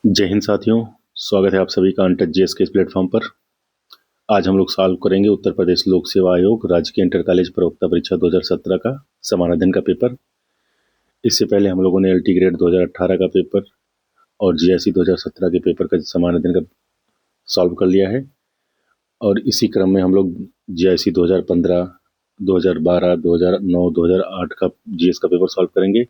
जय हिंद साथियों, स्वागत है आप सभी का अनटच जीएस के इस प्लेटफॉर्म पर। आज हम लोग सॉल्व करेंगे उत्तर प्रदेश लोक सेवा आयोग राजकीय इंटर कॉलेज प्रवक्ता परीक्षा 2017 का समानाधन का पेपर। इससे पहले हम लोगों ने एलटी ग्रेड 2018 का पेपर और जीआईसी 2017 के पेपर का समानाधन का सॉल्व कर लिया है। और इसी क्रम में हम लोग जीआईसी 2015, 2012, 2009, 2008 का जीएस का पेपर सॉल्व करेंगे।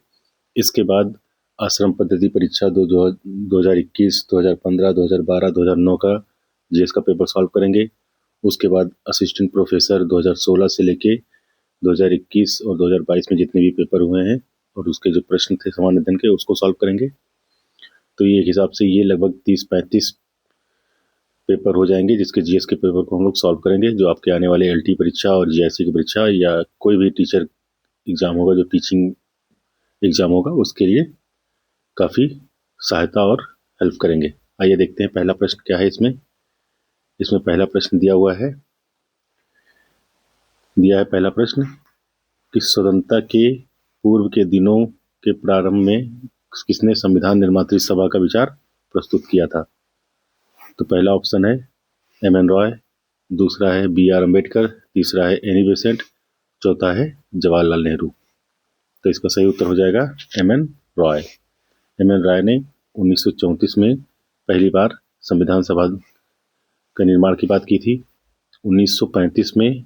इसके बाद आश्रम पद्धति परीक्षा 2021, 2015, 2012, 2009 का जीएस का पेपर सॉल्व करेंगे। उसके बाद असिस्टेंट प्रोफेसर 2016 से लेके 2021 और 2022 में जितने भी पेपर हुए हैं और उसके जो प्रश्न थे समानाधन के उसको सॉल्व करेंगे। तो ये हिसाब से ये लगभग 30-35 पेपर हो जाएंगे जिसके जीएस के पेपर को हम लोग सॉल्व करेंगे, जो आपके आने वाले एलटी परीक्षा और जीआईसी की परीक्षा या कोई भी टीचर एग्जाम होगा, जो टीचिंग एग्जाम होगा, उसके लिए काफ़ी सहायता और हेल्प करेंगे। आइए देखते हैं पहला प्रश्न क्या है। इसमें पहला प्रश्न दिया है पहला प्रश्न कि स्वतंत्रता के पूर्व के दिनों के प्रारंभ में किसने संविधान निर्मात्री सभा का विचार प्रस्तुत किया था। तो पहला ऑप्शन है एम.एन. रॉय, दूसरा है बी.आर. अम्बेडकर, तीसरा है एनी बेसेंट, चौथा है जवाहरलाल नेहरू। तो इसका सही उत्तर हो जाएगा एम.एन. रॉय। एम.एन. रॉय ने 1934 में पहली बार संविधान सभा का निर्माण की बात की थी। 1935 में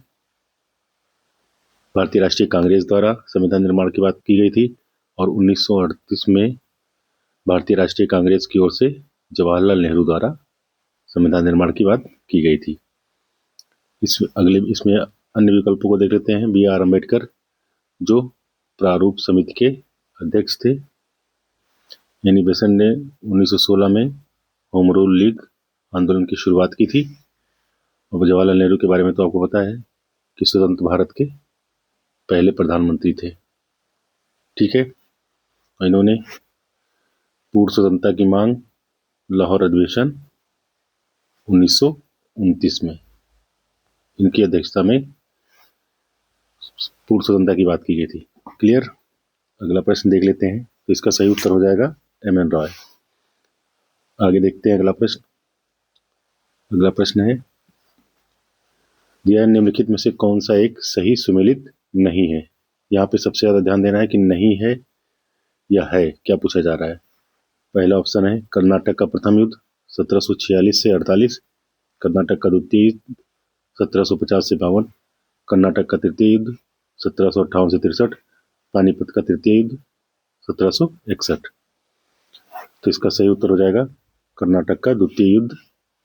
भारतीय राष्ट्रीय कांग्रेस द्वारा संविधान निर्माण की बात की गई थी और 1938 में भारतीय राष्ट्रीय कांग्रेस की ओर से जवाहरलाल नेहरू द्वारा संविधान निर्माण की बात की गई थी। इसमें अन्य विकल्पों को देख लेते हैं। बी.आर. अम्बेडकर, जो प्रारूप समिति के अध्यक्ष थे। एनी बेसेंट ने 1916 में होम रूल लीग आंदोलन की शुरुआत की थी। और जवाहरलाल नेहरू के बारे में तो आपको पता है कि स्वतंत्र भारत के पहले प्रधानमंत्री थे। ठीक है, इन्होंने पूर्ण स्वतंत्रता की मांग लाहौर अधिवेशन 1929 में इनकी अध्यक्षता में पूर्ण स्वतंत्रता की बात की गई थी। क्लियर। अगला प्रश्न देख लेते हैं। तो इसका सही उत्तर हो जाएगा एम.एन. रॉय। आगे देखते हैं अगला प्रश्न है यह निम्नलिखित में से कौन सा एक सही सुमेलित नहीं है। यहाँ पे सबसे ज्यादा ध्यान देना है कि नहीं है या है, क्या पूछा जा रहा है। पहला ऑप्शन है कर्नाटक का प्रथम युद्ध 1746 से 48, कर्नाटक का द्वितीय युद्ध 1750 से 52, कर्नाटक का तृतीय युद्ध 1758 से 63, पानीपत का तृतीय युद्ध 1761। तो इसका सही उत्तर हो जाएगा कर्नाटक का द्वितीय युद्ध,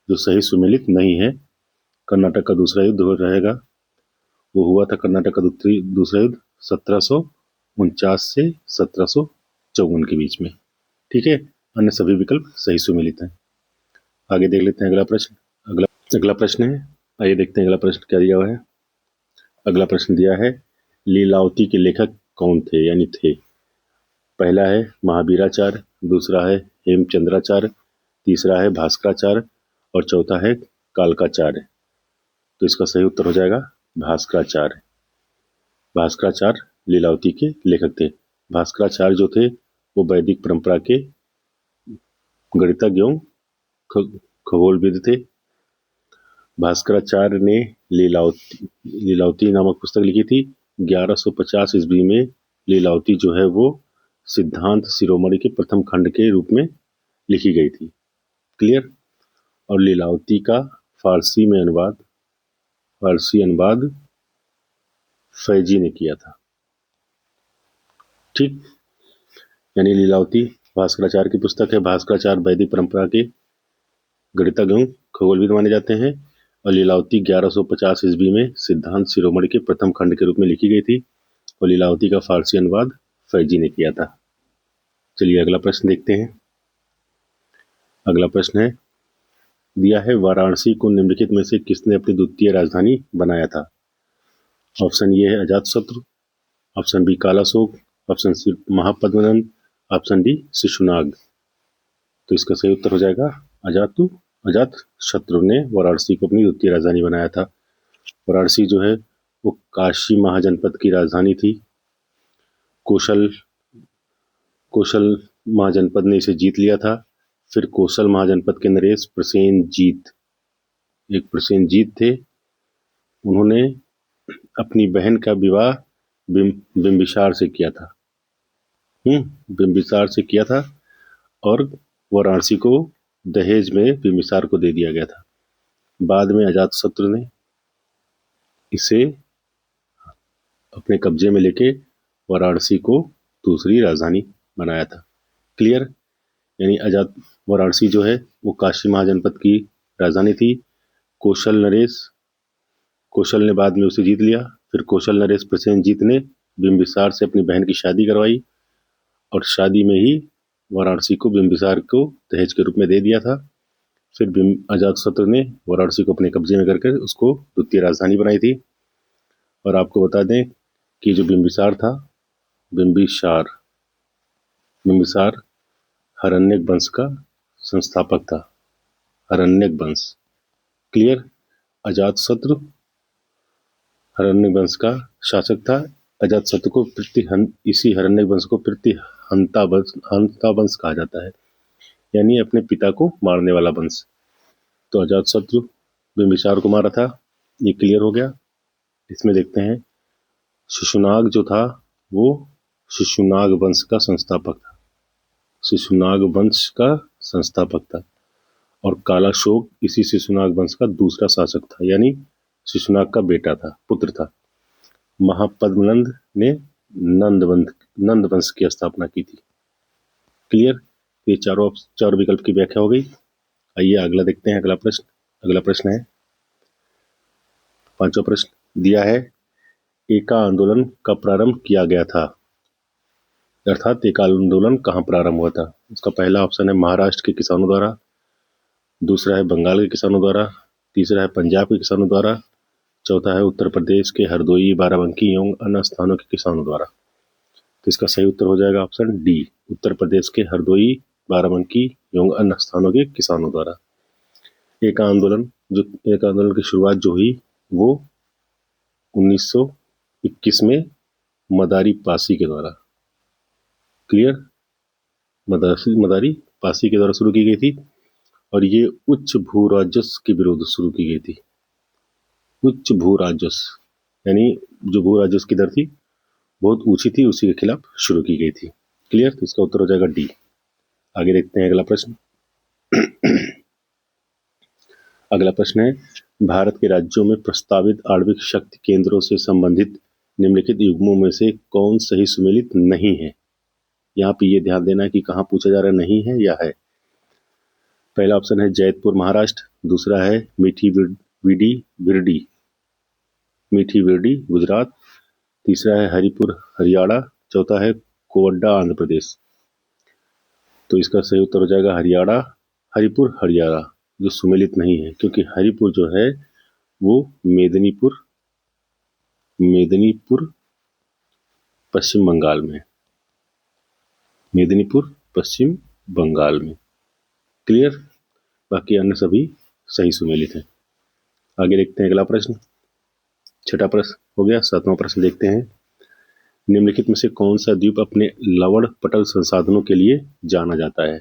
जो सही सुमेलित नहीं है। कर्नाटक का दूसरा युद्ध हो रहेगा, वो हुआ था कर्नाटक का दूसरा युद्ध 1749 से 1754 के बीच में। ठीक है, अन्य सभी विकल्प सही सुमेलित हैं। आगे देख लेते हैं अगला प्रश्न है। आइए देखते हैं अगला प्रश्न क्या दिया हुआ है। अगला प्रश्न दिया है लीलावती के लेखक कौन थे यानी थे। पहला है महावीराचार्य, दूसरा है हेमचंद्राचार्य, तीसरा है भास्कराचार्य और चौथा है कालकाचार्य। तो इसका सही उत्तर हो जाएगा भास्कराचार्य। भास्कराचार्य लीलावती के लेखक थे। भास्कराचार्य जो थे वो वैदिक परंपरा के गणितज्ञ एवं खगोलविद थे। भास्कराचार्य ने लीलावती नामक पुस्तक लिखी थी। 1150 ईस्वी में लीलावती जो है वो सिद्धांत शिरोमणि के प्रथम खंड के रूप में लिखी गई थी। क्लियर। और लीलावती का फारसी अनुवाद फैजी ने किया था। ठीक, यानी लीलावती भास्कराचार्य की पुस्तक है। भास्कराचार्य वैदिक परंपरा के गणितज्ञ खगोलविद माने जाते हैं और लीलावती 1150 ईस्वी में सिद्धांत शिरोमणि के प्रथम खंड के रूप में लिखी गई थी और लीलावती का फारसी अनुवाद फैजी ने किया था। चलिए अगला प्रश्न देखते हैं। अगला प्रश्न है दिया है वाराणसी को निम्नलिखित में से किसने अपनी द्वितीय राजधानी बनाया था। ऑप्शन ए है Ajatashatru, option B Kalashoka, option C Mahapadmananda, option D Shishunaga. तो इसका सही उत्तर हो जाएगा अजातशत्रु ने वाराणसी को अपनी द्वितीय राजधानी बनाया था। वाराणसी जो है वो काशी महाजनपद की राजधानी थी। कौशल महाजनपद ने इसे जीत लिया था। फिर कौशल महाजनपद के नरेश प्रसेनजीत, एक प्रसेनजीत थे, उन्होंने अपनी बहन का विवाह बिंबिसार से किया था। बिंबिसार से किया था और वाराणसी को दहेज में बिंबिसार को दे दिया गया था। बाद में अजातशत्रु ने इसे अपने कब्जे में लेके वाराणसी को दूसरी राजधानी बनाया था। क्लियर? यानी वाराणसी जो है वो काशी महाजनपद की राजधानी थी। कौशल ने बाद में उसे जीत लिया। फिर कौशल नरेश प्रसेनजीत ने बिंबिसार से अपनी बहन की शादी करवाई और शादी में ही वाराणसी को बिंबिसार को दहेज के रूप में दे दिया था। फिर अजातशत्रु ने वाराणसी को अपने कब्जे में करके उसको द्वितीय राजधानी बनाई थी। और आपको बता दें कि जो बिंबिसार था, बिंबिसार हरण्यक वंश का संस्थापक था। हरण्यक वंश। क्लियर? अजातशत्रु हरण्यक वंश का शासक था। अजातशत्रु को इसी हरण्यक वंश को हंता वंश कहा जाता है, यानी अपने पिता को मारने वाला वंश। तो अजातशत्रु बिंबिसार को मारा था, ये क्लियर हो गया। इसमें देखते हैं शिशुनाग जो था वो शिशुनाग वंश का संस्थापक था। शिशुनाग वंश का संस्थापक था और कालाशोक इसी शिशुनाग वंश का दूसरा शासक था, यानी शिशुनाग का बेटा था, पुत्र था। महापद्मनंद ने नंद वंश की स्थापना की थी। क्लियर? ये चारों विकल्प की व्याख्या हो गई। आइए अगला देखते हैं। अगला प्रश्न है, पांचवा प्रश्न दिया है, एका आंदोलन कब प्रारंभ किया गया था? अर्थात एका आंदोलन कहाँ प्रारंभ हुआ था? इसका पहला ऑप्शन है महाराष्ट्र के किसानों द्वारा, दूसरा है बंगाल के किसानों द्वारा, तीसरा है पंजाब के किसानों द्वारा, चौथा है उत्तर प्रदेश के हरदोई, बाराबंकी एवं अन्य स्थानों के किसानों द्वारा। तो इसका सही उत्तर हो जाएगा ऑप्शन डी, उत्तर प्रदेश के हरदोई, बाराबंकी एवं अन्य स्थानों के किसानों द्वारा। एक आंदोलन की शुरुआत जो हुई वो 1921 में मदारी पासी के द्वारा। क्लियर? मदारी पासी के द्वारा शुरू की गई थी और ये उच्च भू राजस्व के विरुद्ध शुरू की गई थी। उच्च भू राजस्व यानी जो भू राजस्व की दर थी बहुत ऊंची थी, उसी के खिलाफ शुरू की गई थी। क्लियर? तो इसका उत्तर हो जाएगा डी। आगे देखते हैं अगला प्रश्न। अगला प्रश्न है, भारत के राज्यों में प्रस्तावित आणविक शक्ति केंद्रों से संबंधित निम्नलिखित युग्मों में से कौन सही सुमेलित नहीं है? यहाँ पे ये ध्यान देना है कि कहाँ पूछा जा रहा नहीं है या है। पहला ऑप्शन है जैतपुर महाराष्ट्र, दूसरा है मीठी विरडी गुजरात, तीसरा है हरिपुर हरियाणा, चौथा है कोवड्डा आंध्र प्रदेश। तो इसका सही उत्तर हो जाएगा हरिपुर हरियाणा, जो सुमेलित नहीं है, क्योंकि हरिपुर जो है वो मेदिनीपुर पश्चिम बंगाल में, मेदिनीपुर पश्चिम बंगाल में। क्लियर? बाकी अन्य सभी सही सुमेलित हैं। आगे देखते हैं अगला प्रश्न। छठा प्रश्न हो गया। सातवां प्रश्न देखते हैं, निम्नलिखित में से कौन सा द्वीप अपने लवण पटल संसाधनों के लिए जाना जाता है?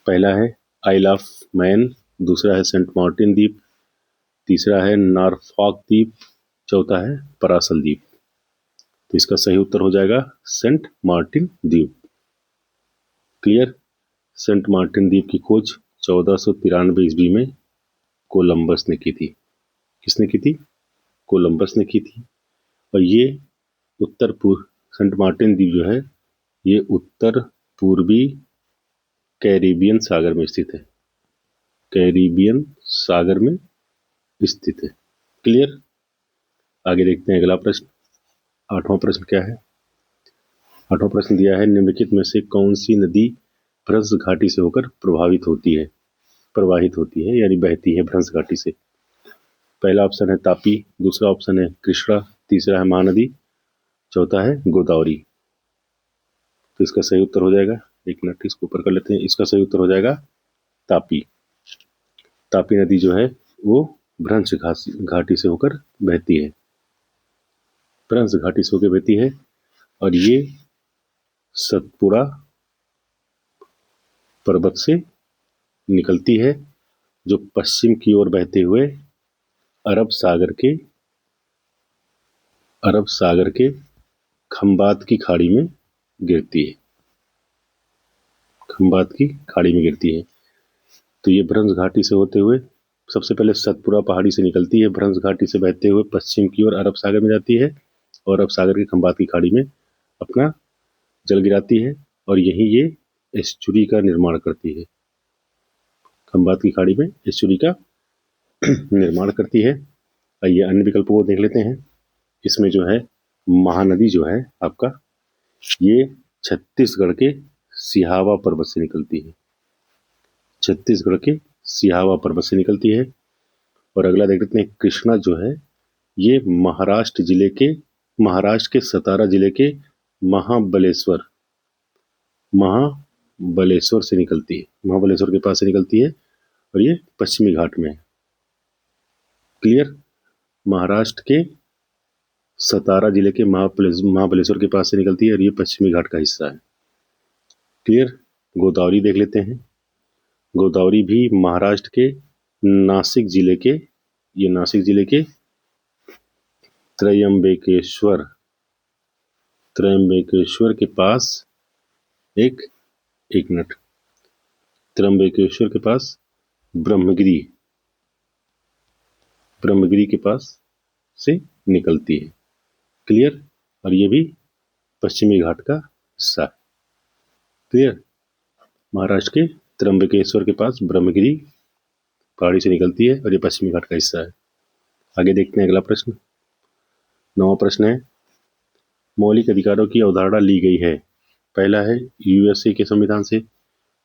पहला है आइल ऑफ मैन, दूसरा है सेंट मार्टिन द्वीप, तीसरा है नॉरफॉक द्वीप, चौथा है परासल द्वीप। तो इसका सही उत्तर हो जाएगा सेंट मार्टिन द्वीप। क्लियर? सेंट मार्टिन द्वीप की खोज 1493 ईस्वी में कोलंबस ने की थी। किसने की थी? कोलंबस ने की थी। और ये उत्तर पूर्व सेंट मार्टिन द्वीप जो है ये उत्तर पूर्वी कैरिबियन सागर में स्थित है। कैरिबियन सागर में स्थित है। क्लियर? आगे देखते हैं अगला प्रश्न। आठवां प्रश्न क्या है? आठवां प्रश्न दिया है, निम्नलिखित में से कौन सी नदी भ्रंश घाटी से होकर प्रवाहित होती है यानी बहती है भ्रंश घाटी से? पहला ऑप्शन है तापी, दूसरा ऑप्शन है कृष्णा, तीसरा है महानदी, चौथा है गोदावरी। तो इसका सही उत्तर हो जाएगा, एक मिनट इसको ऊपर कर लेते हैं, इसका सही उत्तर हो जाएगा तापी। तापी नदी जो है वो भ्रंश घाटी से होकर बहती है, भ्रंश घाटी से होकर बहती है और ये सतपुड़ा पर्वत से निकलती है, जो पश्चिम की ओर बहते हुए अरब सागर के खंबात की खाड़ी में गिरती है। खंबात की खाड़ी में गिरती है। तो ये भ्रंश घाटी से होते हुए सबसे पहले सतपुरा पहाड़ी से निकलती है, भ्रंश घाटी से बहते हुए पश्चिम की ओर अरब सागर में जाती है और अरब सागर के खंबात की खाड़ी में अपना जल गिराती है और यही ये एस्चुरी का निर्माण करती है। खंबात की खाड़ी में एस्चुरी का निर्माण करती है। आइए अन्य विकल्पों को देख लेते हैं। इसमें जो है महानदी जो है आपका, ये छत्तीसगढ़ के सिहावा पर्वत से निकलती है। छत्तीसगढ़ के सिहावा पर्वत से निकलती है। और अगला देख लेते हैं, कृष्णा जो है ये महाराष्ट्र के सतारा जिले के महाबलेश्वर से निकलती है। महाबलेश्वर के पास से निकलती है और ये पश्चिमी घाट में है। क्लियर? महाराष्ट्र के सतारा जिले के महाबलेश्वर के पास से निकलती है और ये पश्चिमी घाट का हिस्सा है। क्लियर? गोदावरी देख लेते हैं। गोदावरी भी महाराष्ट्र के नासिक जिले के त्रयंबकेश्वर के पास एक मिनट, त्रयंबकेश्वर के पास ब्रह्मगिरी के पास से निकलती है। क्लियर? और ये भी पश्चिमी घाट का हिस्सा है। क्लियर? महाराष्ट्र के त्रयंबकेश्वर के पास ब्रह्मगिरी पहाड़ी से निकलती है और ये पश्चिमी घाट का हिस्सा है। आगे देखते हैं अगला प्रश्न। 9वां प्रश्न है, मौलिक अधिकारों की अवधारणा ली गई है। पहला है यूएसए के संविधान से,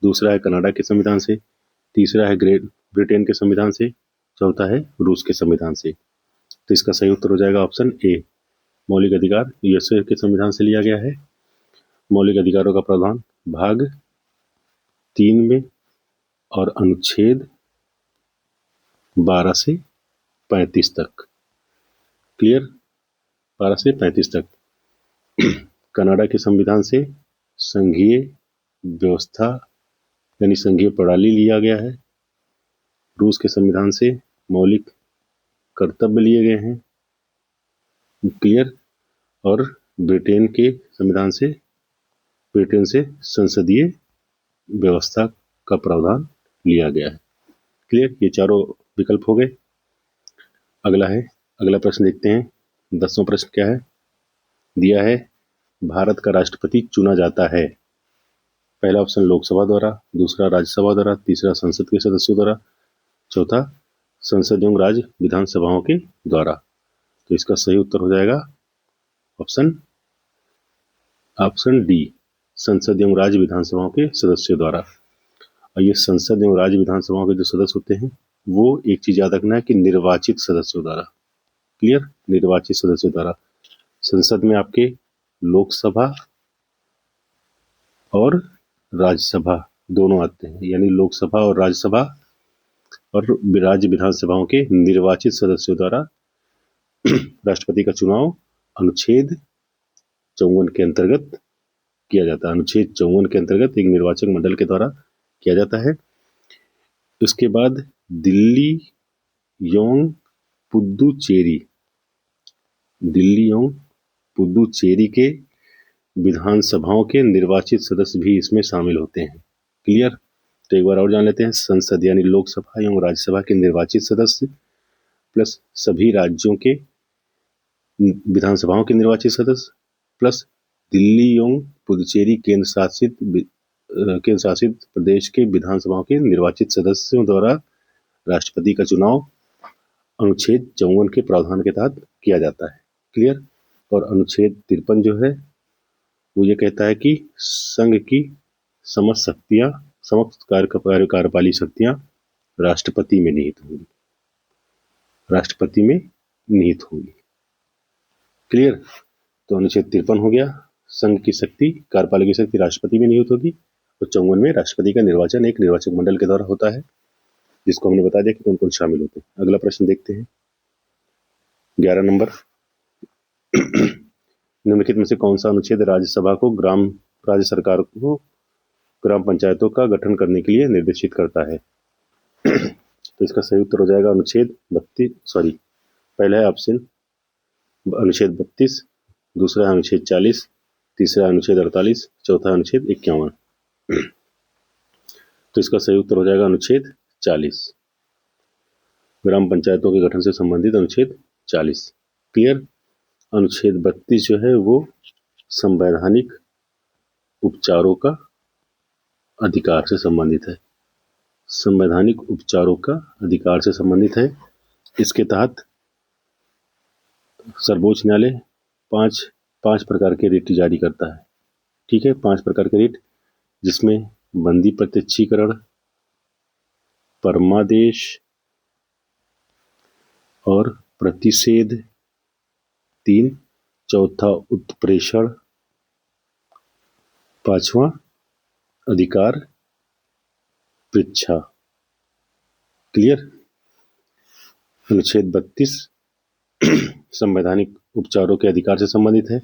दूसरा है कनाडा के संविधान से, तीसरा है ग्रेट ब्रिटेन के संविधान से, चौथा है रूस के संविधान से। तो इसका सही उत्तर हो जाएगा ऑप्शन ए, मौलिक अधिकार यूएसए के संविधान से लिया गया है। मौलिक अधिकारों का प्रावधान भाग 3 में और अनुच्छेद 12 से 35 तक। क्लियर? 12 से 35 तक। कनाडा के संविधान से संघीय व्यवस्था यानी संघीय प्रणाली लिया गया है। रूस के संविधान से मौलिक कर्तव्य लिए गए हैं। क्लियर? और ब्रिटेन के संविधान से संसदीय व्यवस्था का प्रावधान लिया गया है। क्लियर? ये चारों विकल्प हो गए। अगला प्रश्न देखते हैं। 10वां प्रश्न क्या है? दिया है भारत का राष्ट्रपति चुना जाता है। पहला ऑप्शन लोकसभा द्वारा, दूसरा राज्यसभा द्वारा, तीसरा संसद के सदस्यों द्वारा, चौथा संसद एवं राज्य विधानसभाओं के द्वारा। तो इसका सही उत्तर हो जाएगा ऑप्शन डी, संसद एवं राज्य विधानसभाओं के सदस्यों द्वारा। और ये संसद एवं राज्य विधानसभाओं के जो सदस्य होते हैं वो एक चीज याद रखना है कि निर्वाचित सदस्यों द्वारा। क्लियर? निर्वाचित सदस्यों द्वारा। संसद में आपके लोकसभा और राज्यसभा दोनों आते हैं, यानी लोकसभा और राज्यसभा और राज्य विधानसभाओं के निर्वाचित सदस्यों द्वारा राष्ट्रपति का चुनाव अनुच्छेद 54 के अंतर्गत किया जाता है। अनुच्छेद 54 के अंतर्गत एक निर्वाचक मंडल के द्वारा किया जाता है। उसके बाद दिल्ली एवं पुदुचेरी के विधानसभाओं के निर्वाचित सदस्य भी इसमें शामिल होते हैं। क्लियर? तो एक बार और जान लेते हैं। संसद यानी लोकसभा एवं राज्यसभा के निर्वाचित सदस्य प्लस सभी राज्यों के विधानसभाओं के निर्वाचित सदस्य प्लस दिल्ली एवं पुदुचेरी केंद्र शासित प्रदेश के विधानसभाओं के निर्वाचित सदस्यों द्वारा राष्ट्रपति का चुनाव अनुच्छेद 54 के प्रावधान के तहत किया जाता है। क्लियर? और अनुच्छेद 53 जो है वो ये कहता है कि संघ की समस्त कार्यपालिक शक्तियां राष्ट्रपति में निहित होंगी। क्लियर? तो अनुच्छेद 53 हो गया, संघ की शक्ति कार्यपालिक शक्ति राष्ट्रपति में निहित होगी। और 54 में राष्ट्रपति का निर्वाचन एक निर्वाचक मंडल के द्वारा होता है, जिसको हमने बता दिया कि कौन कौन शामिल होते हैं। अगला प्रश्न देखते हैं। 11 नंबर, निम्नलिखित में से कौन सा अनुच्छेद राज्य सरकार को ग्राम पंचायतों का गठन करने के लिए निर्देशित करता है। तो इसका सही उत्तर हो जाएगा अनुच्छेद 32, पहला है ऑप्शन अनुच्छेद 32, दूसरा है अनुच्छेद 40, तीसरा अनुच्छेद 48, चौथा अनुच्छेद 51। तो इसका सही उत्तर हो जाएगा अनुच्छेद 40, ग्राम पंचायतों के गठन से संबंधित अनुच्छेद 40। क्लियर। अनुच्छेद 32 जो है वो संवैधानिक उपचारों का अधिकार से संबंधित है। संवैधानिक उपचारों का अधिकार से संबंधित है। इसके तहत सर्वोच्च न्यायालय पांच प्रकार के रिट जारी करता है। ठीक है, 5 प्रकार के रिट, जिसमें बंदी प्रत्यक्षीकरण, परमादेश और प्रतिषेध 3, चौथा उत्प्रेषण, पांचवा अधिकार पृच्छा। क्लियर। अनुच्छेद 32 संवैधानिक उपचारों के अधिकार से संबंधित है।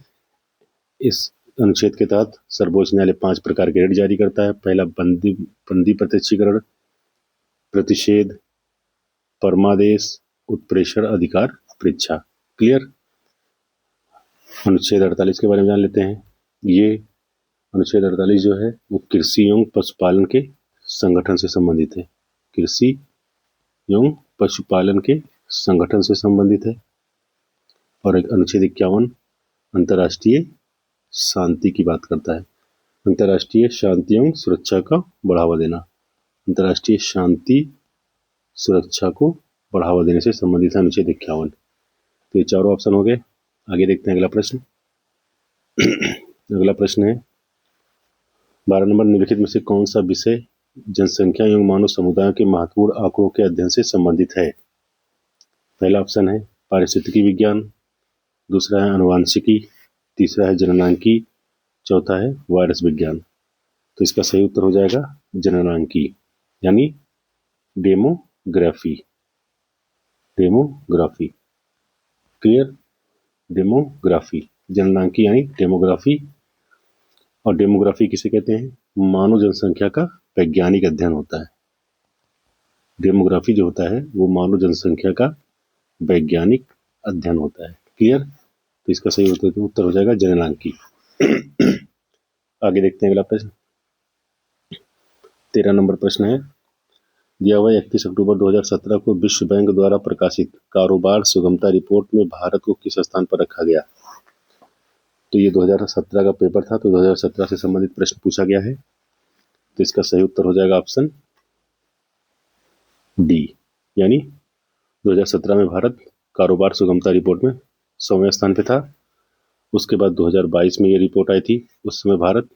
इस अनुच्छेद के तहत सर्वोच्च न्यायालय 5 प्रकार के रिट जारी करता है। पहला बंदी प्रत्यक्षीकरण, प्रतिषेध, परमादेश, उत्प्रेषण, अधिकार पृच्छा। क्लियर। अनुच्छेद 48 के बारे में जान लेते हैं। ये अनुच्छेद 48 जो है वो कृषि एवं पशुपालन के संगठन से संबंधित है। कृषि एवं पशुपालन के संगठन से संबंधित है। और एक अनुच्छेद 51 अंतर्राष्ट्रीय शांति की बात करता है। अंतर्राष्ट्रीय शांति एवं सुरक्षा का बढ़ावा देना। अंतर्राष्ट्रीय शांति सुरक्षा को बढ़ावा देने से संबंधित है अनुच्छेद 51। तो ये चारों ऑप्शन हो गए। आगे देखते हैं अगला प्रश्न। अगला प्रश्न है 12 नंबर, निम्नलिखित में से कौन सा विषय जनसंख्या एवं मानव समुदाय के महत्वपूर्ण आंकड़ों के अध्ययन से संबंधित है। पहला ऑप्शन है पारिस्थितिकी विज्ञान, दूसरा है आनुवंशिकी, तीसरा है जननांकी, चौथा है वायरस विज्ञान। तो इसका सही उत्तर हो जाएगा जननांकी यानी डेमोग्राफी। डेमोग्राफी। क्लियर। डेमोग्राफी, जननांकी यानी डेमोग्राफी। और डेमोग्राफी किसे कहते हैं? मानव जनसंख्या का वैज्ञानिक अध्ययन होता है। डेमोग्राफी जो होता है वो मानव जनसंख्या का वैज्ञानिक अध्ययन होता है। क्लियर। तो इसका सही उत्तर हो जाएगा जननांकी। आगे देखते हैं अगला प्रश्न। 13 नंबर प्रश्न है, दिया हुआ 31 अक्टूबर 2017 को विश्व बैंक द्वारा प्रकाशित कारोबार सुगमता रिपोर्ट में भारत को किस स्थान पर रखा गया। तो ये 2017 का पेपर था, तो 2017 से संबंधित प्रश्न पूछा गया है। तो इसका सही उत्तर हो जाएगा ऑप्शन डी, यानी 2017 में भारत कारोबार सुगमता रिपोर्ट में 100वें स्थान पे था। उसके बाद 2022 में ये रिपोर्ट आई थी, उस समय भारत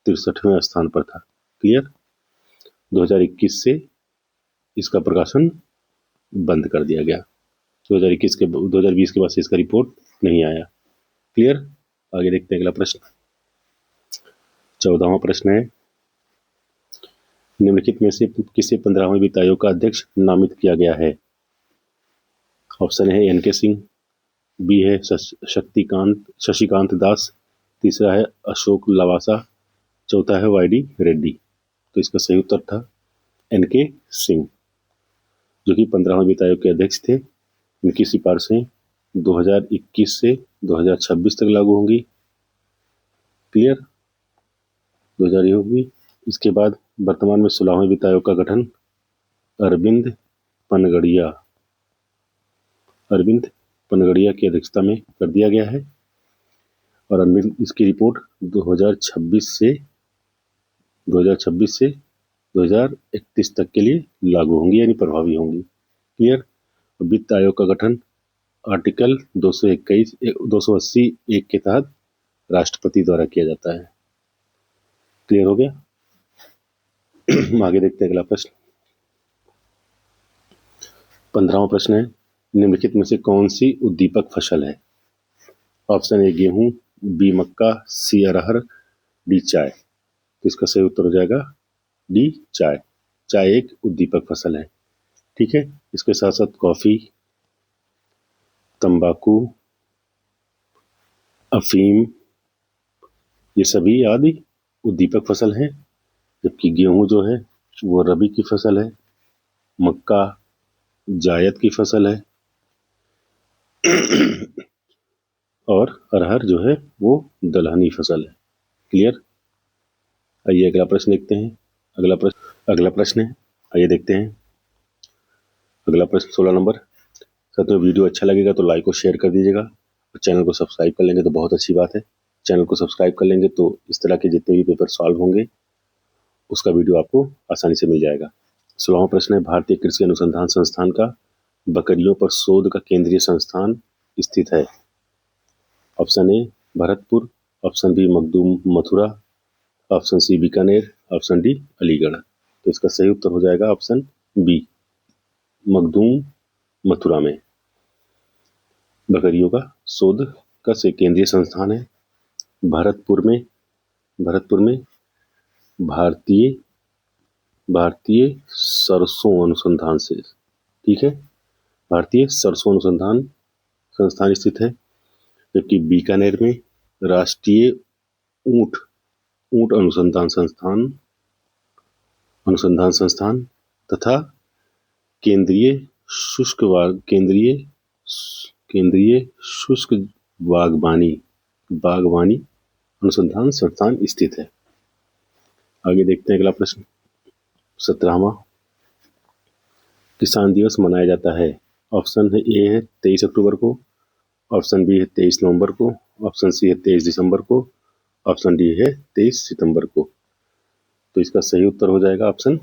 63वें स्थान पर था। क्लियर। 2021 से इसका प्रकाशन बंद कर दिया गया। 2020 के बाद से इसका रिपोर्ट नहीं आया। क्लियर। आगे देखते हैं अगला प्रश्न। 14वां प्रश्न है, निम्नलिखित में से किसे 15वें वित्त आयोग का अध्यक्ष नामित किया गया है। ऑप्शन है एन के सिंह, बी है शशिकांत दास, तीसरा है अशोक लवासा, चौथा है वाई डी रेड्डी। तो इसका सही उत्तर था एन के सिंह, जो कि 15वें वित्त आयोग के अध्यक्ष थे। इनकी सिफारिशें 2021 से 2026 तक लागू होंगी। क्लियर। 2000 होगी। इसके बाद वर्तमान में 16वें वित्त आयोग का गठन अरविंद पनगड़िया की अध्यक्षता में कर दिया गया है। और इसकी रिपोर्ट 2026 से 2031 तक के लिए लागू होंगी, यानी प्रभावी होंगी। क्लियर। वित्त आयोग का गठन आर्टिकल 280 के तहत राष्ट्रपति द्वारा किया जाता है। क्लियर हो गया। आगे देखते हैं अगला प्रश्न। 15वां प्रश्न है, निम्नलिखित में से कौन सी उद्दीपक फसल है। ऑप्शन ए गेहूं, बी मक्का, सी अरहर, डी चाय। तो इसका सही उत्तर हो जाएगा डी चाय। चाय एक उद्दीपक फसल है। ठीक है। इसके साथ साथ कॉफी, तंबाकू, अफीम, ये सभी आदि उद्दीपक फसल हैं। जबकि गेहूं जो है वो रबी की फसल है, मक्का जायद की फसल है और अरहर जो है वो दलहनी फसल है। क्लियर। आइए अगला प्रश्न देखते हैं। अगला प्रश्न है, आइए देखते हैं अगला प्रश्न 16 नंबर। साथ में वीडियो अच्छा लगेगा तो लाइक और शेयर कर दीजिएगा और चैनल को सब्सक्राइब कर लेंगे तो बहुत अच्छी बात है। चैनल को सब्सक्राइब कर लेंगे तो इस तरह के जितने भी पेपर सॉल्व होंगे उसका वीडियो आपको आसानी से मिल जाएगा। 16वां प्रश्न है, भारतीय कृषि अनुसंधान संस्थान का बकरियों पर शोध का केंद्रीय संस्थान स्थित है। Option A Bharatpur, option B Makhdoom Mathura, option C Bikaner, option D Aligarh. तो इसका सही उत्तर हो जाएगा ऑप्शन बी, मखदूम मथुरा में बकरियों का शोध का से केंद्रीय संस्थान है। भरतपुर में भारतीय सरसों अनुसंधान से, ठीक है, भारतीय सरसों अनुसंधान संस्थान स्थित है। जबकि बीकानेर में राष्ट्रीय ऊंट ऊंट अनुसंधान संस्थान तथा केंद्रीय शुष्क बागवानी अनुसंधान संस्थान स्थित है। आगे देखते हैं अगला प्रश्न 17वां। किसान दिवस मनाया जाता है। ऑप्शन है ए है 23 अक्टूबर को, ऑप्शन बी है 23 नवंबर को, ऑप्शन सी है 23 दिसंबर को, ऑप्शन डी है 23 सितंबर को। तो इसका सही उत्तर हो जाएगा ऑप्शन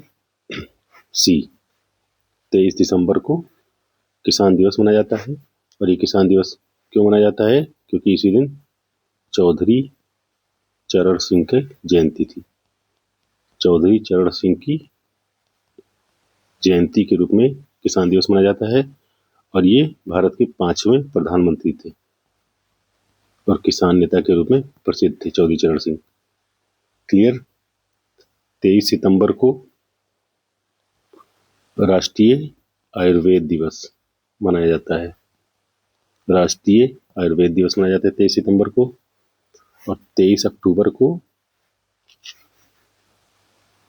सी, 23 दिसंबर को किसान दिवस मनाया जाता है। और ये किसान दिवस क्यों मनाया जाता है? क्योंकि इसी दिन चौधरी चरण सिंह की जयंती थी। चौधरी चरण सिंह की जयंती के रूप में किसान दिवस मनाया जाता है और ये भारत के 5वें प्रधानमंत्री थे और किसान नेता के रूप में प्रसिद्ध थे चौधरी चरण सिंह। क्लियर। 23 सितंबर को राष्ट्रीय आयुर्वेद दिवस मनाया जाता है। राष्ट्रीय आयुर्वेद दिवस मनाया जाता है 23 सितंबर को। और 23 अक्टूबर को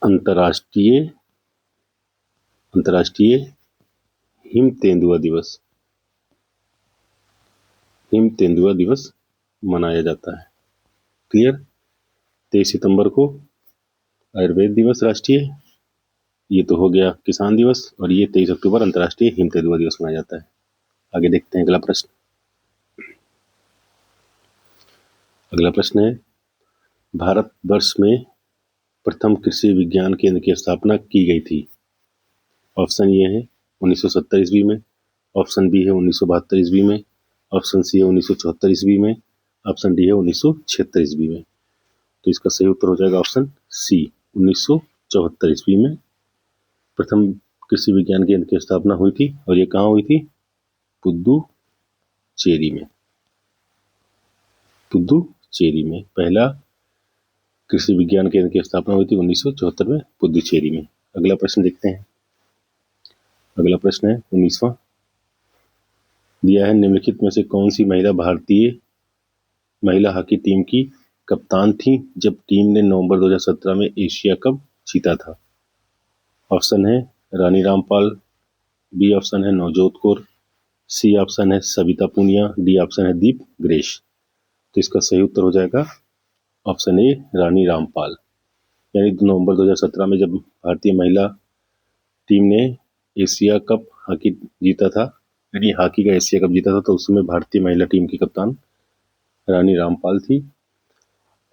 अंतर्राष्ट्रीय हिम तेंदुआ दिवस मनाया जाता है। क्लियर। 23 सितंबर को आयुर्वेद दिवस राष्ट्रीय, ये तो हो गया किसान दिवस, और ये 23 अक्टूबर अंतर्राष्ट्रीय हिम तेंदुआ दिवस मनाया जाता है। आगे देखते हैं अगला प्रश्न। अगला प्रश्न है, भारतवर्ष में प्रथम कृषि विज्ञान केंद्र की स्थापना की गई थी। ऑप्शन ये है 1970 ईस्वी में, ऑप्शन बी है 1972 ईस्वी में, ऑप्शन सी है 1974 ईस्वी में, ऑप्शन डी है 1976 ईस्वी में। तो इसका सही उत्तर हो जाएगा ऑप्शन सी, 1974 ईस्वी में प्रथम कृषि विज्ञान केंद्र की स्थापना हुई थी। और ये कहाँ हुई थी? पुदुचेरी में पहला कृषि विज्ञान केंद्र की स्थापना हुई थी 1974 में पुदुचेरी में। अगला प्रश्न देखते हैं। अगला प्रश्न है 19वां, दिया है, निम्नलिखित में से कौन सी महिला भारतीय महिला हॉकी टीम की कप्तान थी जब टीम ने नवंबर 2017 में एशिया कप जीता था। ऑप्शन है रानी रामपाल, बी ऑप्शन है नवजोत कौर, सी ऑप्शन है सविता पूनिया, डी ऑप्शन है दीप ग्रेश। तो इसका सही उत्तर हो जाएगा ऑप्शन ए रानी रामपाल। यानी नवंबर 2017 में जब भारतीय महिला टीम ने एशिया कप हॉकी जीता था, यानी हॉकी का एशिया कप जीता था, तो उस समय भारतीय महिला टीम की कप्तान रानी रामपाल थी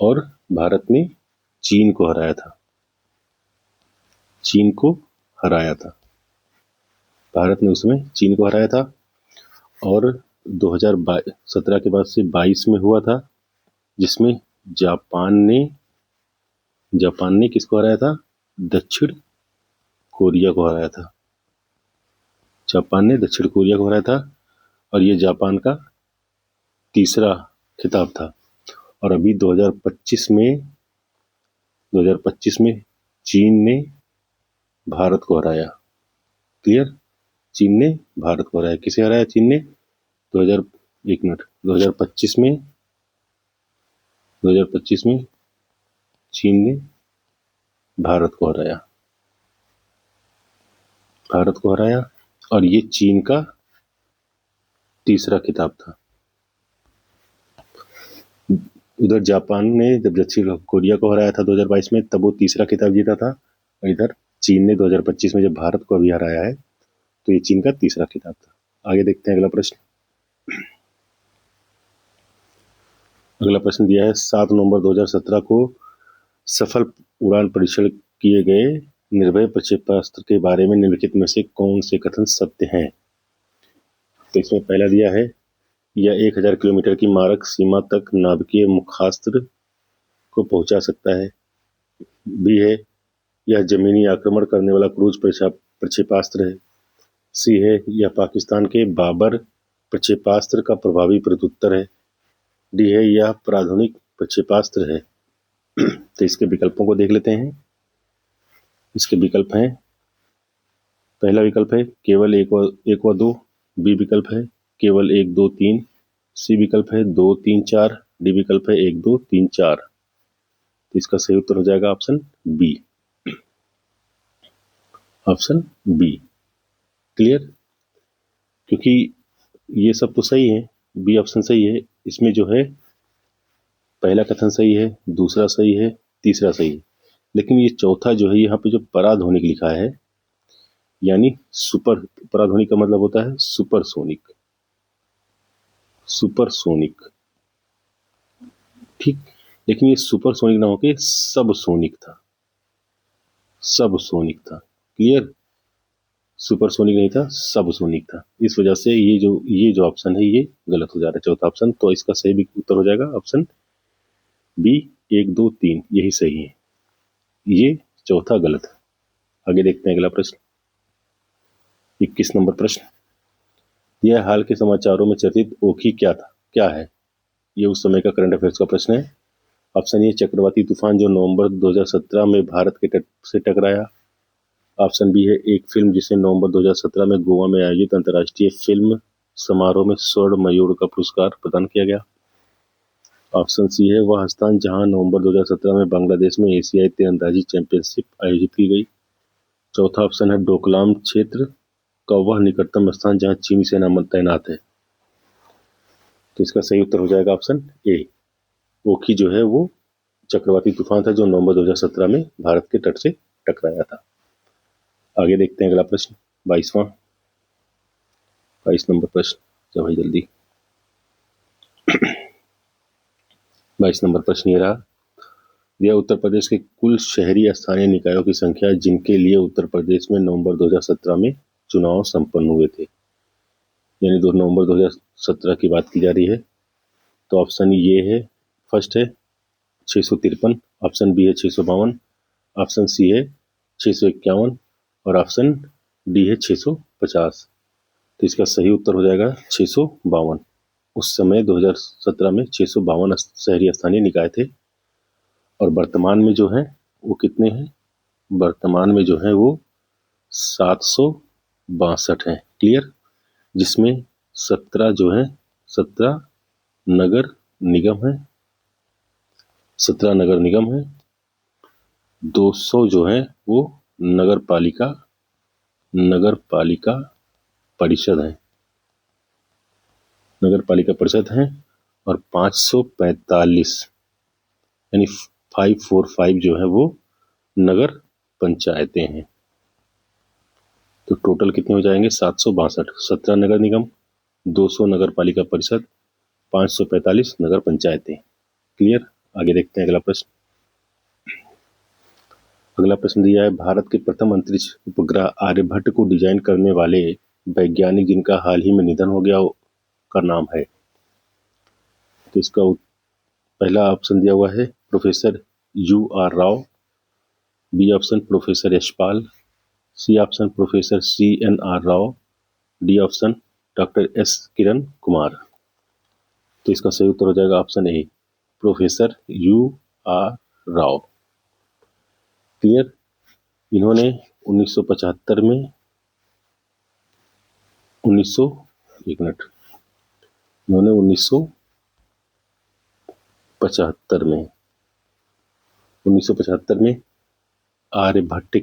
और भारत ने चीन को हराया था। भारत ने उसमें चीन को हराया था और 2017 के बाद से 22 में हुआ था, जिसमें जापान ने किसको हराया था? दक्षिण कोरिया को हराया था। जापान ने दक्षिण कोरिया को हराया था और ये जापान का तीसरा खिताब था। और अभी 2025 में चीन ने भारत को हराया। क्लियर। चीन ने भारत को हराया। किसे हराया चीन ने? 2025 में चीन ने भारत को हराया, भारत को हराया। और ये चीन का तीसरा खिताब था। उधर जापान ने जब दक्षिण कोरिया को हराया था 2022 में, तब वो तीसरा खिताब जीता था। और इधर चीन ने 2025 में जब भारत को अभी हराया है, तो ये चीन का तीसरा खिताब था। आगे देखते हैं अगला प्रश्न। अगला प्रश्न दिया है 7 नवंबर 2017 को सफल उड़ान परीक्षण किए गए निर्भय प्रक्षेपास्त्र के बारे में निम्नलिखित में से कौन से कथन सत्य हैं? तो इसमें पहला दिया है, यह 1000 किलोमीटर की मारक सीमा तक नाभिकीय मुखास्त्र को पहुंचा सकता है। बी है, यह जमीनी आक्रमण करने वाला क्रूज प्रक्षेपास्त्र है। सी है, यह पाकिस्तान के बाबर प्रक्षेपास्त्र का प्रभावी प्रत्युत्तर है। डी है, यह प्राथमिक प्रक्षेपास्त्र है। तो इसके विकल्पों को देख लेते हैं। इसके विकल्प हैं, पहला विकल्प है केवल एक व दो। बी विकल्प है केवल 1, 2, 3। सी विकल्प है 2, 3, 4। डी विकल्प है 1, 2, 3, 4। तो इसका सही उत्तर हो जाएगा option B. Option B. Clear? क्योंकि ये सब तो सही है, बी ऑप्शन सही है। इसमें जो है पहला कथन सही है, दूसरा सही है, तीसरा सही है, लेकिन ये चौथा जो है यहाँ पे जो पराध्वनिक लिखा है, यानी सुपर, पराध्वनिक का मतलब होता है सुपरसोनिक, सुपरसोनिक, ठीक। लेकिन ये सुपरसोनिक ना होके सबसोनिक था, सबसोनिक था। क्लियर? सुपरसोनिक नहीं था, सबसोनिक था। इस वजह से ये जो ऑप्शन है ये गलत हो जा रहा है, चौथा ऑप्शन। तो इसका सही उत्तर हो जाएगा ऑप्शन बी, 1, 2, 3, यही सही है। ये चौथा गलत है। आगे देखते हैं अगला प्रश्न, 21 नंबर प्रश्न। यह हाल के समाचारों में चर्चित ओखी क्या है? ये उस समय का करंट अफेयर्स का प्रश्न है। ऑप्शन ए, चक्रवाती तूफान जो नवंबर 2017 में भारत के तट से टकराया। ऑप्शन बी है, एक फिल्म जिसे नवंबर 2017 में गोवा में आयोजित अंतर्राष्ट्रीय फिल्म समारोह में स्वर्ण मयूर का पुरस्कार प्रदान किया गया। ऑप्शन सी है, वह स्थान जहां नवंबर 2017 में बांग्लादेश में एशियाई तीरंदाजी चैंपियनशिप आयोजित की गई। चौथा ऑप्शन है, डोकलाम क्षेत्र का वह निकटतम स्थान जहां चीनी सेना तैनात है। तो इसका सही उत्तर हो जाएगा ऑप्शन ए। ओखी जो है वो चक्रवाती तूफान था जो नवंबर 2017 में भारत के तट से टकराया था। आगे देखते हैं अगला प्रश्न, 22 नंबर प्रश्न। चलो भाई जल्दी। 22 नंबर प्रश्न ये रहा, यह उत्तर प्रदेश के कुल शहरी स्थानीय निकायों की संख्या जिनके लिए उत्तर प्रदेश में नवंबर 2017 में चुनाव संपन्न हुए थे। यानी 2 नवंबर 2017 की बात की जा रही है। तो ऑप्शन ये है, फर्स्ट है 653, ऑप्शन बी है 652, ऑप्शन सी है 651 और ऑप्शन डी है 650। तो इसका सही उत्तर हो जाएगा 652। उस समय 2017 में 652 शहरी स्थानीय निकाय थे। और वर्तमान में जो है वो कितने हैं? वर्तमान में जो है वो 762 हैं। क्लियर? जिसमें 17 जो है 17 नगर निगम है, 17 नगर निगम है, 200 जो है वो नगर पालिका परिषद है, नगर पालिका परिषद है। और 545 यानी 545 जो है वो नगर पंचायतें हैं। तो टोटल कितने हो जाएंगे? 762। 17 नगर निगम, 200 नगर पालिका परिषद, 545 नगर पंचायतें। क्लियर? आगे देखते हैं अगला प्रश्न। अगला प्रश्न दिया है, भारत के प्रथम अंतरिक्ष उपग्रह आर्यभट्ट को डिजाइन करने वाले वैज्ञानिक जिनका हाल ही में निधन हो गया का नाम है। तो इसका पहला ऑप्शन दिया हुआ है professor U.R. Rao, B option professor Yashpal, C option professor C.N.R. Rao, D option doctor S. Kiran Kumar. तो इसका सही उत्तर हो जाएगा option A, professor U.R. Rao. Clear? इन्होंने 1975 में 1975 में आर्यभट्ट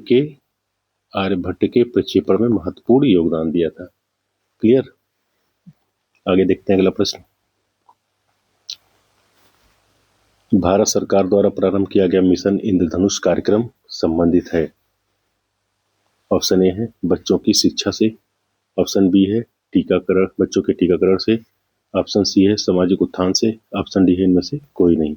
के प्रक्षेपण में महत्वपूर्ण योगदान दिया था। क्लियर। आगे देखते हैं अगला प्रश्न। भारत सरकार द्वारा प्रारंभ किया गया मिशन इंद्रधनुष कार्यक्रम संबंधित है। ऑप्शन ए है बच्चों की शिक्षा से, ऑप्शन बी है टीकाकरण, बच्चों के टीकाकरण से, ऑप्शन सी है सामाजिक उत्थान से, ऑप्शन डी है इनमें से कोई नहीं।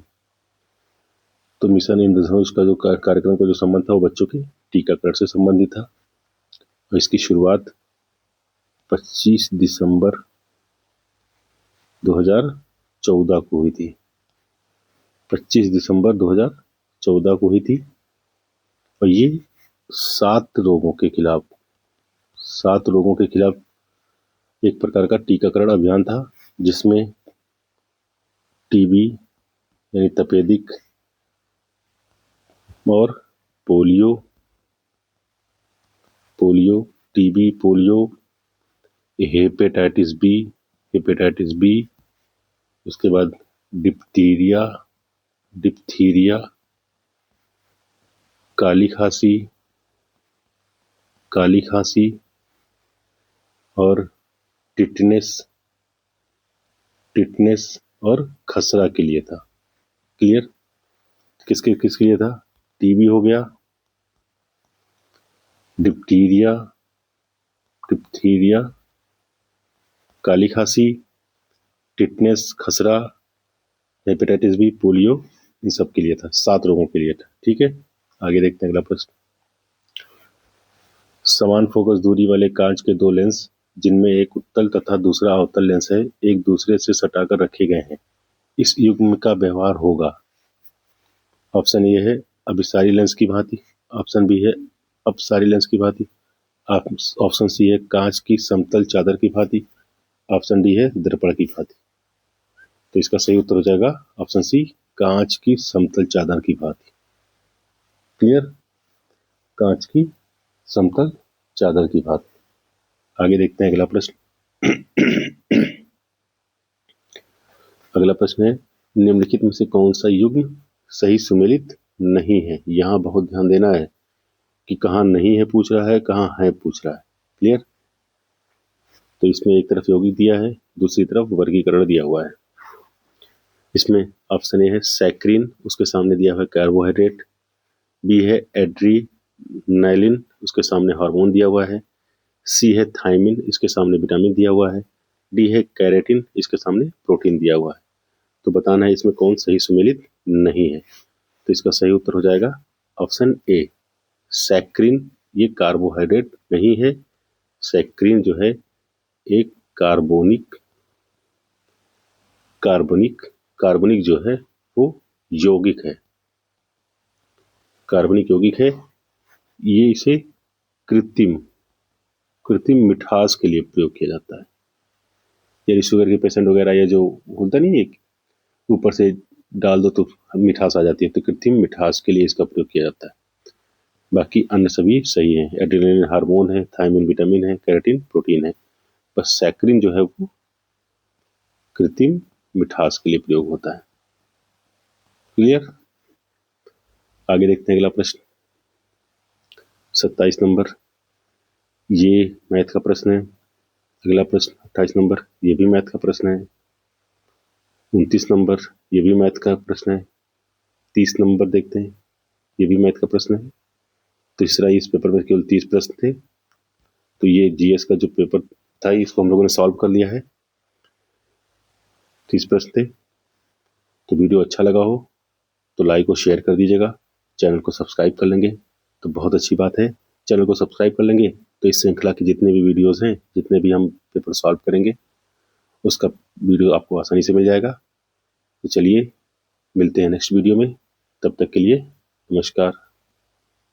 तो मिशन इंद्रधनुष का जो कार्यक्रम का जो संबंध था वो बच्चों के टीकाकरण से संबंधित था और इसकी शुरुआत 25 दिसंबर 2014 को हुई थी। 25 दिसंबर 2014 को हुई थी और ये 7 रोगों के खिलाफ एक प्रकार का टीकाकरण अभियान था, जिसमें टीबी यानी तपेदिक और polio, TB, polio, hepatitis B, उसके बाद डिप्थीरिया, काली खांसी और टिटनेस और खसरा के लिए था। क्लियर। किसके लिए था? टीबी हो गया, डिप्थीरिया, काली खांसी, टिटनेस, खसरा, हेपेटाइटिस बी, पोलियो, इन सब के लिए था। 7 रोगों के लिए था। ठीक है। आगे देखते हैं अगला प्रश्न। समान फोकस दूरी वाले कांच के 2 लेंस जिनमें एक उत्तल तथा दूसरा अवतल लेंस है, एक दूसरे से सटाकर रखे गए हैं, इस युग्म का व्यवहार होगा। ऑप्शन ए है अभिसारी लेंस की भांति, ऑप्शन बी है अपसारी लेंस की भांति, ऑप्शन सी है कांच की समतल चादर की भांति, ऑप्शन डी है दर्पण की भांति। तो इसका सही उत्तर हो जाएगा ऑप्शन सी, कांच की समतल चादर की भांति। क्लियर। कांच की समतल चादर की भांति। आगे देखते हैं अगला प्रश्न। अगला प्रश्न है निम्नलिखित में से कौन सा युग्म सही सुमेलित नहीं है। यहां बहुत ध्यान देना है कि कहां नहीं है पूछ रहा है, कहां है पूछ रहा है। क्लियर। तो इसमें एक तरफ यौगिक दिया है, दूसरी तरफ वर्गीकरण दिया हुआ है। इसमें ऑप्शन ए है सैक्रिन, उसके सामने दिया हुआ है कार्बोहाइड्रेट, बी है एड्रीनालिन, उसके सामने हार्मोन दिया हुआ है, सी है थायमिन, इसके सामने विटामिन दिया हुआ है, डी है कैरेटिन, इसके सामने प्रोटीन दिया हुआ है। तो बताना है इसमें कौन सही सुमेलित नहीं है। तो इसका सही उत्तर हो जाएगा ऑप्शन ए, सैक्रिन। ये कार्बोहाइड्रेट नहीं है। सैक्रिन जो है एक कार्बनिक जो है वो यौगिक है, कार्बनिक यौगिक है। ये इसे कृत्रिम मिठास के लिए प्रयोग किया जाता है। यानी शुगर के पेशेंट वगैरह, या जो होता नहीं है ऊपर से डाल दो तो मिठास आ जाती है, तो कृत्रिम मिठास के लिए इसका प्रयोग किया जाता है। बाकी अन्य सभी सही है। एड्रेनालिन हार्मोन है, थायमिन विटामिन है, कैरेटिन प्रोटीन है। बस सैक्रिन जो है वो कृत्रिम मिठास के लिए प्रयोग होता है। क्लियर। आगे देखते हैं अगला प्रश्न 27 नंबर, ये मैथ का प्रश्न है। अगला प्रश्न 28 नंबर, ये भी मैथ का प्रश्न है। 29 नंबर, ये भी मैथ का प्रश्न है। 30 नंबर देखते हैं, ये भी मैथ का प्रश्न है। तीसरा, इस पेपर में केवल 30 प्रश्न थे, तो ये जीएस का जो पेपर था इसको हम लोगों ने सॉल्व कर लिया है। 30 प्रश्न थे। तो वीडियो अच्छा लगा हो तो लाइक और शेयर कर दीजिएगा। चैनल को सब्सक्राइब कर लेंगे तो बहुत अच्छी बात है। चैनल को सब्सक्राइब कर लेंगे तो इस श्रृंखला की जितने भी वीडियोस हैं, जितने भी हम पेपर सॉल्व करेंगे, उसका वीडियो आपको आसानी से मिल जाएगा। तो चलिए मिलते हैं नेक्स्ट वीडियो में। तब तक के लिए नमस्कार।